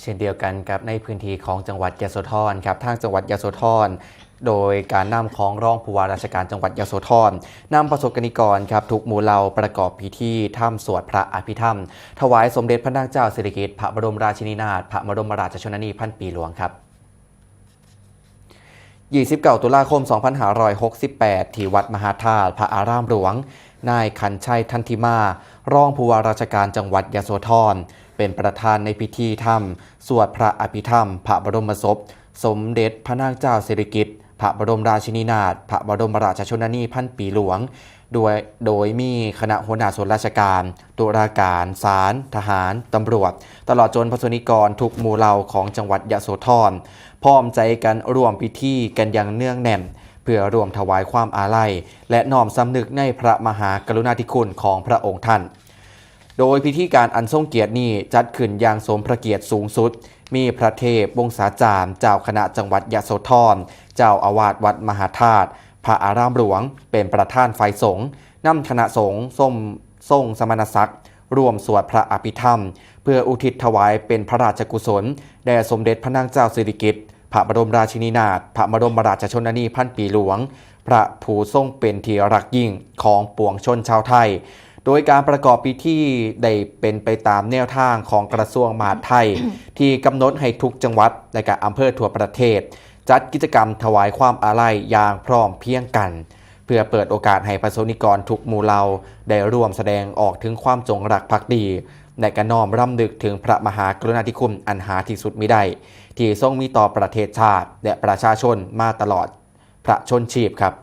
ช่นเดียวกันกับในพื้นที่ของจังหวัดยโสธรครับทางจังหวัดยโสธรโดยการนำของรองผู้ว่าราชการจังหวัดยโสธรนำประสบกนิกรครับทุกหมู่เหล่าประกอบพิธีถ้ำสวดพระอภิธรรมถวายสมเด็จพระนางเจ้าสิริกิติ์พระบรมราชินีนาถพระบรมราชชนนีพันปีหลวงครับ29 ตุลาคม 2568 ที่วัดมหาธาตุพระอารามหลวงนายขันชัยทันธิมารองผู้ว่าราชการจังหวัดยโสธรเป็นประธานในพิธีธรรมสวดพระอภิธรรมพระบรมศพสมเด็จพระนางเจ้าสิริกิติ์พระบรมราชินีนาถพระบรมราชชนนีพันปีหลวงโดยมีคณะหัวหน้าส่วนราชการตุลาการศาลทหารตำรวจตลอดจนประสบนิกรทุกหมู่เหล่าของจังหวัดยโสธรพร้อมใจกันร่วมพิธีกันอย่างเนื่องแน่นเพื่อร่วมถวายความอาลัยและน้อมสำนึกในพระมหากรุณาธิคุณของพระองค์ท่านโดยพิธีการอันทรงเกียรตินี้จัดขึ้นอย่างสมพระเกียรติสูงสุดมีพระเทพวงศาจารย์เจ้าคณะจังหวัดยโสธรเจ้าอาวาสวัดมหาธาตุพระอารามหลวงเป็นประธานฝ่ายสงฆ์นำคณะสงฆ์ทรงสมณศักดิ์ร่วมสวดพระอภิธรรมเพื่ออุทิศถวายเป็นพระราชกุศลแด่สมเด็จพระนางเจ้าสิริกิติ์พระบรมราชินีนาถพระบรมราชชนนีพันปีหลวงพระผู้ทรงเป็นที่รักยิ่งของปวงชนชาวไทยโดยการประกอบพิธีได้เป็นไปตามแนวทางของกระทรวงมหาดไทยที่กำหนดให้ทุกจังหวัดและก็อำเภอทั่วประเทศจัดกิจกรรมถวายความอาลัยอย่างพร้อมเพรียงกันเพื่อเปิดโอกาสให้ประสบนิกรทุกหมู่เหล่าได้ร่วมแสดงออกถึงความจงรักภักดีและก็น้อมรำลึกถึงพระมหากรุณาธิคุณอันหาที่สุดมิได้ที่ทรงมีต่อประเทศชาติและประชาชนมาตลอดพระชนชีพครับ